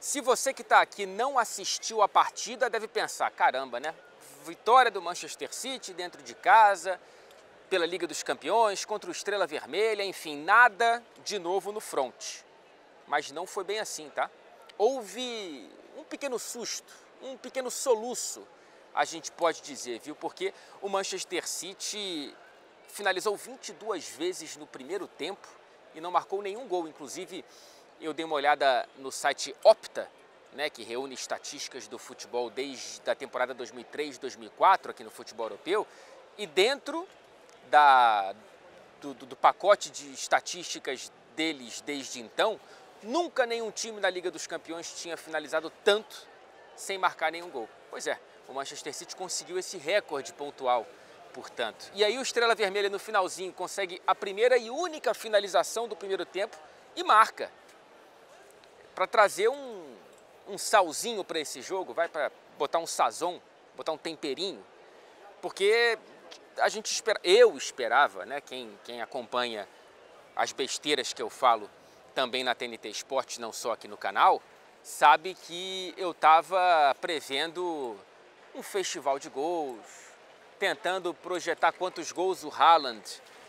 Se você que está aqui não assistiu a partida, deve pensar, caramba, né? Vitória do Manchester City dentro de casa, pela Liga dos Campeões, contra o Estrela Vermelha, enfim, nada de novo no front. Mas não foi bem assim, tá? Houve um pequeno susto, um pequeno soluço, a gente pode dizer, viu? Porque o Manchester City finalizou 22 vezes no primeiro tempo e não marcou nenhum gol. Inclusive, eu dei uma olhada no site Opta, né, que reúne estatísticas do futebol desde a temporada 2003-2004 aqui no futebol europeu, e dentro do pacote de estatísticas deles desde então, nunca nenhum time da Liga dos Campeões tinha finalizado tanto sem marcar nenhum gol. Pois é, o Manchester City conseguiu esse recorde pontual, portanto. E aí o Estrela Vermelha no finalzinho consegue a primeira e única finalização do primeiro tempo e marca. Para trazer um salzinho para esse jogo, vai para botar um sazon, botar um temperinho, porque a gente eu esperava, né, quem acompanha as besteiras que eu falo também na TNT Esportes, não só aqui no canal, sabe que eu estava prevendo um festival de gols, tentando projetar quantos gols o Haaland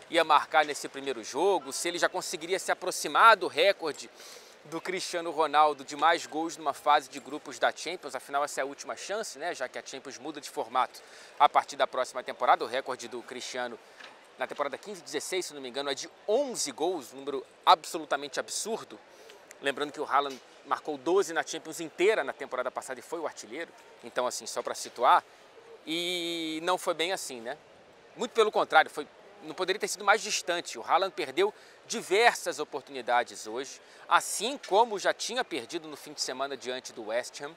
ia marcar nesse primeiro jogo, se ele já conseguiria se aproximar do recorde do Cristiano Ronaldo de mais gols numa fase de grupos da Champions. Afinal, essa é a última chance, né? Já que a Champions muda de formato a partir da próxima temporada. O recorde do Cristiano na temporada 15-16, se não me engano, é de 11 gols, um número absolutamente absurdo. Lembrando que o Haaland marcou 12 na Champions inteira na temporada passada e foi o artilheiro. Então, assim, só para situar. E não foi bem assim, né? Muito pelo contrário, não poderia ter sido mais distante. O Haaland perdeu diversas oportunidades hoje, assim como já tinha perdido no fim de semana diante do West Ham.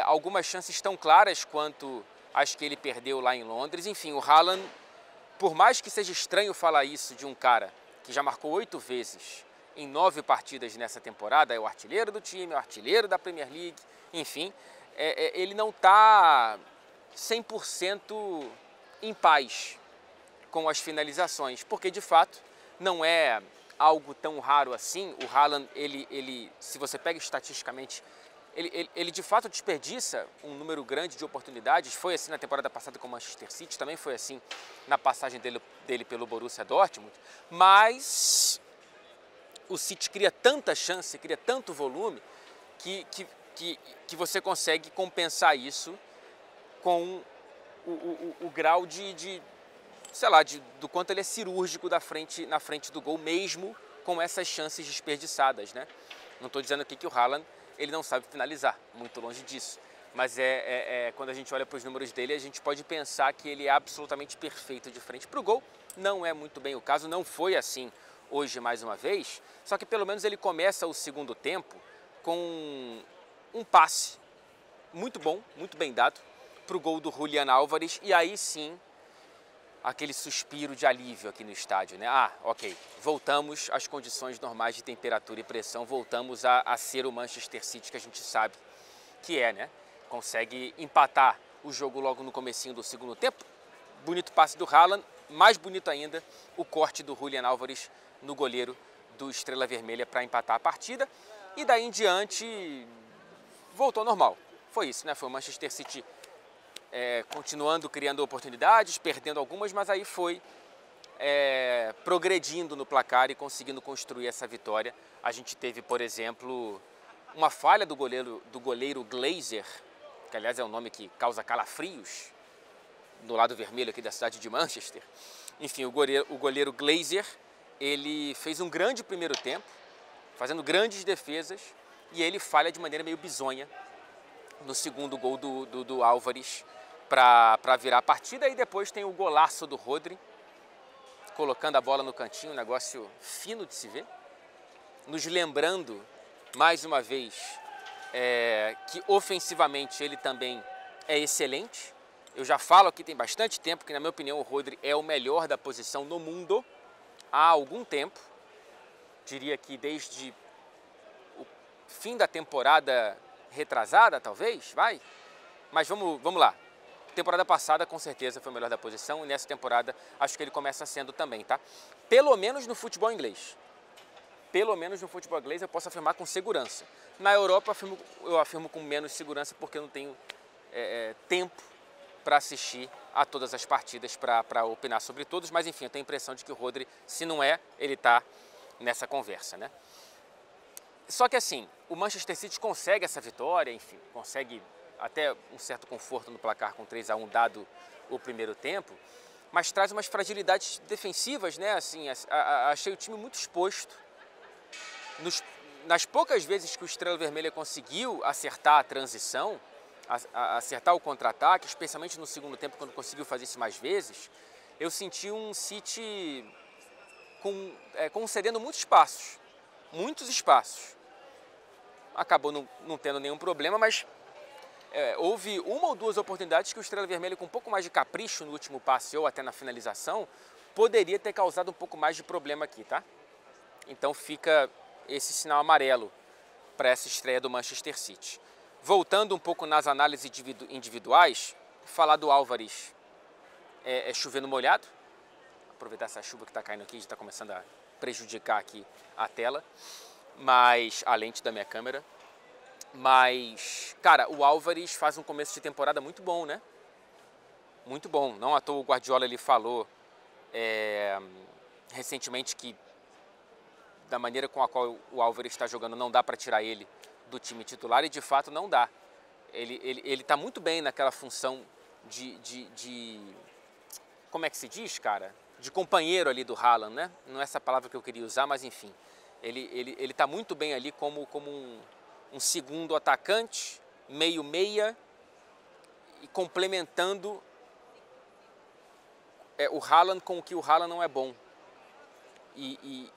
Algumas chances tão claras quanto as que ele perdeu lá em Londres. Enfim, o Haaland, por mais que seja estranho falar isso de um cara que já marcou 8 vezes em 9 partidas nessa temporada, é o artilheiro do time, é o artilheiro da Premier League, enfim, ele não está 100% em paz com as finalizações, porque de fato não é algo tão raro assim. O Haaland, se você pega estatisticamente, ele de fato desperdiça um número grande de oportunidades. Foi assim na temporada passada com o Manchester City, também foi assim na passagem dele pelo Borussia Dortmund, mas o City cria tanta chance, cria tanto volume, que você consegue compensar isso com o grau sei lá, do quanto ele é cirúrgico na frente do gol, mesmo com essas chances desperdiçadas, né? Não estou dizendo aqui que o Haaland ele não sabe finalizar, muito longe disso. Mas quando a gente olha para os números dele, a gente pode pensar que ele é absolutamente perfeito de frente para o gol. Não é muito bem o caso, não foi assim hoje mais uma vez, só que pelo menos ele começa o segundo tempo com um passe muito bom, muito bem dado, para o gol do Julián Álvares, e aí sim aquele suspiro de alívio aqui no estádio, né? Ok, voltamos às condições normais de temperatura e pressão, voltamos a ser o Manchester City que a gente sabe que é, né? Consegue empatar o jogo logo no comecinho do segundo tempo. Bonito passe do Haaland, mais bonito ainda o corte do Julián Álvares no goleiro do Estrela Vermelha para empatar a partida. E daí em diante voltou ao normal. Foi isso, né? Foi o Manchester City continuando criando oportunidades, perdendo algumas, mas aí foi progredindo no placar e conseguindo construir essa vitória. A gente teve, por exemplo, uma falha do goleiro Glazer, que aliás é um nome que causa calafrios no lado vermelho aqui da cidade de Manchester. Enfim, o goleiro Glazer, ele fez um grande primeiro tempo, fazendo grandes defesas, e ele falha de maneira meio bizonha no segundo gol do Álvares para virar a partida. E depois tem o golaço do Rodri, colocando a bola no cantinho, um negócio fino de se ver, nos lembrando mais uma vez que ofensivamente ele também é excelente. Eu já falo aqui tem bastante tempo que, na minha opinião, o Rodri é o melhor da posição no mundo há algum tempo. Diria que desde o fim da temporada retrasada, talvez, vai. Mas vamos lá. Temporada passada, com certeza, foi o melhor da posição, e nessa temporada acho que ele começa sendo também, tá? Pelo menos no futebol inglês. pelo menos no futebol inglês eu posso afirmar com segurança. Na Europa eu afirmo com menos segurança porque eu não tenho tempo para assistir a todas as partidas, para opinar sobre todos, mas enfim, eu tenho a impressão de que o Rodri, se não é, ele está nessa conversa, né? Só que assim, o Manchester City consegue essa vitória, enfim, consegue até um certo conforto no placar com 3-1 dado o primeiro tempo, mas traz umas fragilidades defensivas, né? Assim, achei o time muito exposto. Nas poucas vezes que o Estrela Vermelha conseguiu acertar a transição, acertar o contra-ataque, especialmente no segundo tempo, quando conseguiu fazer isso mais vezes, eu senti um City concedendo muitos espaços. Acabou não tendo nenhum problema, mas houve uma ou duas oportunidades que o Estrela Vermelha, com um pouco mais de capricho no último passe ou até na finalização, poderia ter causado um pouco mais de problema aqui, tá? Então fica esse sinal amarelo para essa estreia do Manchester City. Voltando um pouco nas análises individuais, falar do Álvares é chover no molhado. Aproveitar essa chuva que está caindo aqui, já está começando a prejudicar aqui a tela, mas a lente da minha câmera. Mas, cara, o Álvares faz um começo de temporada muito bom, né? Muito bom. Não à toa o Guardiola ele falou recentemente que da maneira com a qual o Álvares está jogando não dá para tirar ele do time titular, e de fato não dá. Ele está muito bem naquela função de como é que se diz, cara? De companheiro ali do Haaland, né? Não é essa palavra que eu queria usar, mas enfim. Ele está muito bem ali como um segundo atacante, meio-meia, e complementando o Haaland com o que o Haaland não é bom. E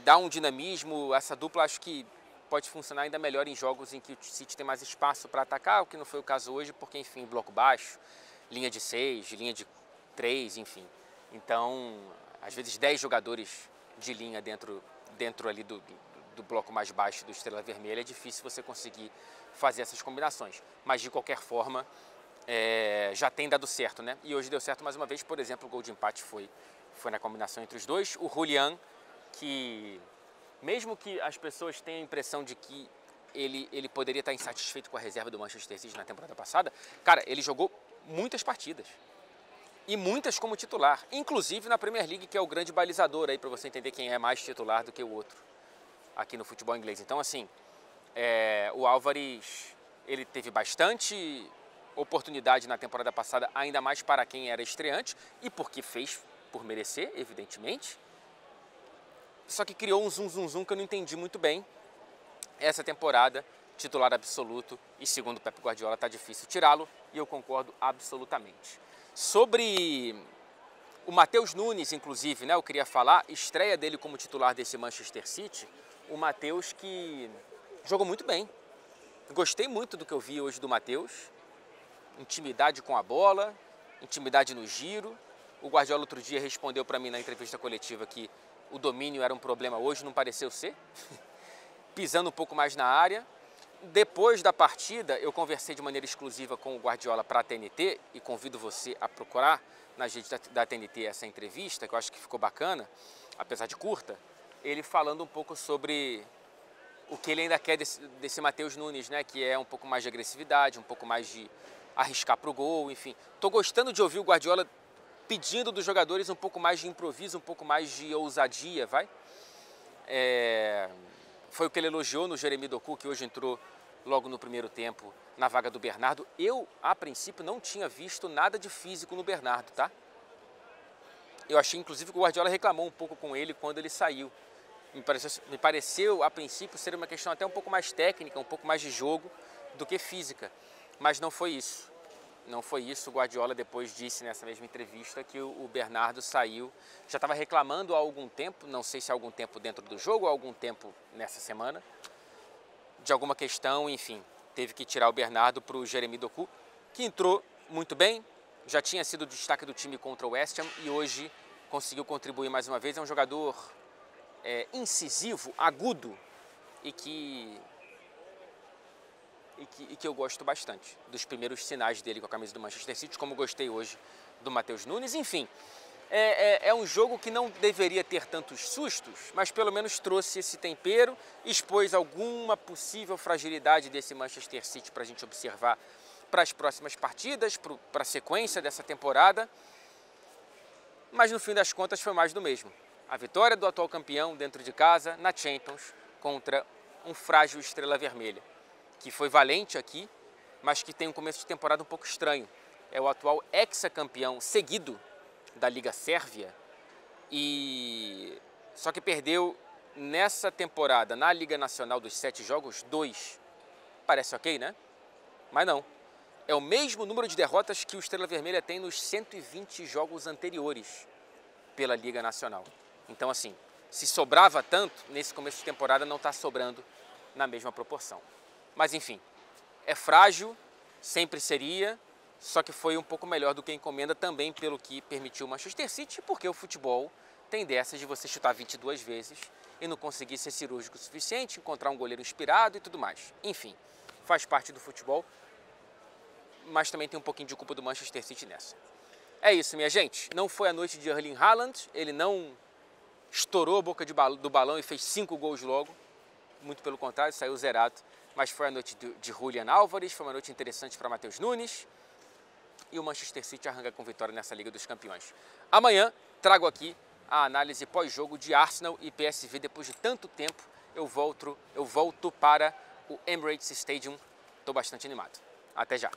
dá um dinamismo. Essa dupla acho que pode funcionar ainda melhor em jogos em que o City tem mais espaço para atacar, o que não foi o caso hoje, porque, enfim, bloco baixo, linha de 6, linha de 3, enfim. Então, às vezes 10 jogadores de linha dentro ali do bloco mais baixo do Estrela Vermelha, é difícil você conseguir fazer essas combinações. Mas, de qualquer forma, já tem dado certo, né? E hoje deu certo mais uma vez. Por exemplo, o gol de empate foi na combinação entre os dois. O Julián, que mesmo que as pessoas tenham a impressão de que ele poderia estar insatisfeito com a reserva do Manchester City na temporada passada, cara, ele jogou muitas partidas. E muitas como titular, inclusive na Premier League, que é o grande balizador aí para você entender quem é mais titular do que o outro aqui no futebol inglês. Então, assim, o Álvares, ele teve bastante oportunidade na temporada passada, ainda mais para quem era estreante, e porque fez por merecer, evidentemente. Só que criou um zum que eu não entendi muito bem. Essa temporada, titular absoluto, e segundo o Pep Guardiola, está difícil tirá-lo, e eu concordo absolutamente. Sobre o Matheus Nunes, inclusive, né, eu queria falar, estreia dele como titular desse Manchester City, o Matheus que jogou muito bem. Gostei muito do que eu vi hoje do Matheus, intimidade com a bola, intimidade no giro. O Guardiola outro dia respondeu para mim na entrevista coletiva que o domínio era um problema hoje, não pareceu ser, pisando um pouco mais na área. Depois da partida, eu conversei de maneira exclusiva com o Guardiola para a TNT, e convido você a procurar nas redes da TNT essa entrevista, que eu acho que ficou bacana, apesar de curta, ele falando um pouco sobre o que ele ainda quer desse Matheus Nunes, né, que é um pouco mais de agressividade, um pouco mais de arriscar para o gol, enfim. Estou gostando de ouvir o Guardiola pedindo dos jogadores um pouco mais de improviso, um pouco mais de ousadia, vai? Foi o que ele elogiou no Jeremy Doku, que hoje entrou logo no primeiro tempo na vaga do Bernardo. Eu, a princípio, não tinha visto nada de físico no Bernardo, tá? Eu achei, inclusive, que o Guardiola reclamou um pouco com ele quando ele saiu. Me pareceu, a princípio, ser uma questão até um pouco mais técnica, um pouco mais de jogo do que física. Mas não foi isso. Não foi isso. O Guardiola depois disse nessa mesma entrevista que o Bernardo saiu. Já estava reclamando há algum tempo, não sei se há algum tempo dentro do jogo ou há algum tempo nessa semana, de alguma questão, enfim. Teve que tirar o Bernardo para o Jeremy Doku, que entrou muito bem, já tinha sido o destaque do time contra o West Ham e hoje conseguiu contribuir mais uma vez. É um jogador incisivo, agudo e que eu gosto bastante dos primeiros sinais dele com a camisa do Manchester City, como gostei hoje do Matheus Nunes. Enfim, é um jogo que não deveria ter tantos sustos, mas pelo menos trouxe esse tempero, expôs alguma possível fragilidade desse Manchester City para a gente observar para as próximas partidas, para a sequência dessa temporada. Mas no fim das contas foi mais do mesmo. A vitória do atual campeão dentro de casa, na Champions, contra um frágil Estrela Vermelha, que foi valente aqui, mas que tem um começo de temporada um pouco estranho. É o atual ex-campeão seguido da Liga Sérvia, só que perdeu nessa temporada, na Liga Nacional dos 7 jogos, 2. Parece ok, né? Mas não. É o mesmo número de derrotas que o Estrela Vermelha tem nos 120 jogos anteriores pela Liga Nacional. Então, assim, se sobrava tanto, nesse começo de temporada não está sobrando na mesma proporção. Mas, enfim, é frágil, sempre seria, só que foi um pouco melhor do que a encomenda também pelo que permitiu o Manchester City, porque o futebol tem dessas de você chutar 22 vezes e não conseguir ser cirúrgico o suficiente, encontrar um goleiro inspirado e tudo mais. Enfim, faz parte do futebol, mas também tem um pouquinho de culpa do Manchester City nessa. É isso, minha gente. Não foi a noite de Erling Haaland, ele não estourou a boca do balão e fez 5 gols logo. Muito pelo contrário, saiu zerado. Mas foi a noite de Julian Álvares, foi uma noite interessante para Matheus Nunes. E o Manchester City arranca com vitória nessa Liga dos Campeões. Amanhã trago aqui a análise pós-jogo de Arsenal e PSV. Depois de tanto tempo, eu volto para o Emirates Stadium. Estou bastante animado. Até já!